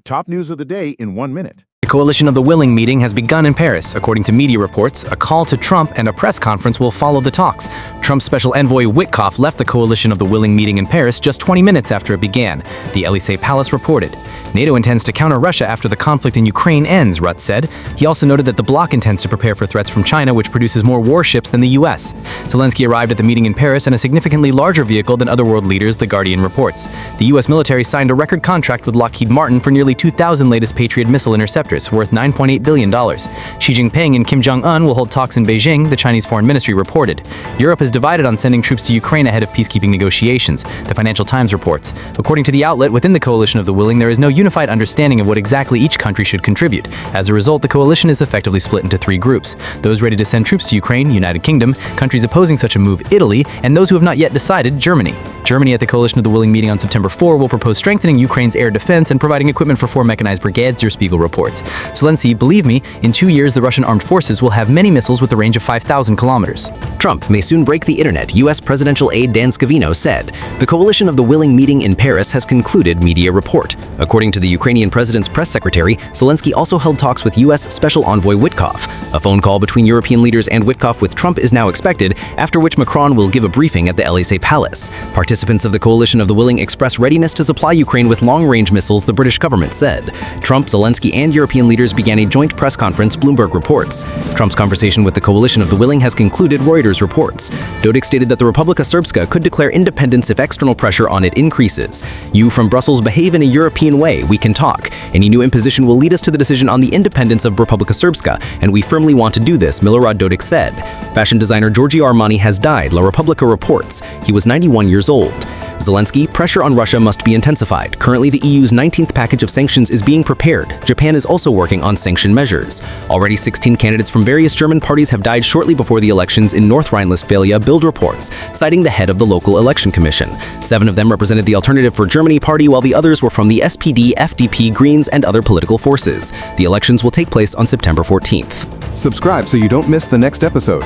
Top news of the day in 1 minute. The Coalition of the Willing meeting has begun in Paris. According to media reports, a call to Trump and a press conference will follow the talks. Trump's special envoy Witkoff left the Coalition of the Willing meeting in Paris just 20 minutes after it began, the Élysée Palace reported. NATO intends to counter Russia after the conflict in Ukraine ends, Rutte said. He also noted that the bloc intends to prepare for threats from China, which produces more warships than the U.S. Zelensky arrived at the meeting in Paris in a significantly larger vehicle than other world leaders, The Guardian reports. The U.S. military signed a record contract with Lockheed Martin for nearly 2,000 latest Patriot missile interceptors, worth $9.8 billion. Xi Jinping and Kim Jong-un will hold talks in Beijing, the Chinese Foreign Ministry reported. Europe is divided on sending troops to Ukraine ahead of peacekeeping negotiations, the Financial Times reports. According to the outlet, within the Coalition of the Willing, there is no unified understanding of what exactly each country should contribute. As a result, the coalition is effectively split into three groups: those ready to send troops to Ukraine, United Kingdom; countries opposing such a move, Italy; and those who have not yet decided, Germany. Germany, at the Coalition of the Willing meeting on September 4, will propose strengthening Ukraine's air defense and providing equipment for 4 mechanized brigades, Der Spiegel reports. Zelensky, believe me, in 2 years the Russian armed forces will have many missiles with a range of 5,000 kilometers. Trump may soon break the internet, U.S. presidential aide Dan Scavino said. The Coalition of the Willing meeting in Paris has concluded, media report. According to the Ukrainian president's press secretary, Zelensky also held talks with U.S. Special Envoy Witkoff. A phone call between European leaders and Witkoff with Trump is now expected, after which Macron will give a briefing at the Élysée Palace. Participants of the Coalition of the Willing express readiness to supply Ukraine with long-range missiles, the British government said. Trump, Zelensky, and European leaders began a joint press conference, Bloomberg reports. Trump's conversation with the Coalition of the Willing has concluded, Reuters reports. Dodik stated that the Republika Srpska could declare independence if external pressure on it increases. You from Brussels behave in a European way, we can talk. Any new imposition will lead us to the decision on the independence of Republika Srpska, and we firmly want to do this, Milorad Dodik said. Fashion designer Giorgio Armani has died, La Repubblica reports. He was 91 years old. Zelensky, pressure on Russia must be intensified. Currently, the EU's 19th package of sanctions is being prepared. Japan is also working on sanction measures. Already 16 candidates from various German parties have died shortly before the elections in North Rhine-Westphalia, Bild reports, citing the head of the local election commission. 7 of them represented the Alternative for Germany party, while the others were from the SPD, FDP, Greens, and other political forces. The elections will take place on September 14th. Subscribe so you don't miss the next episode.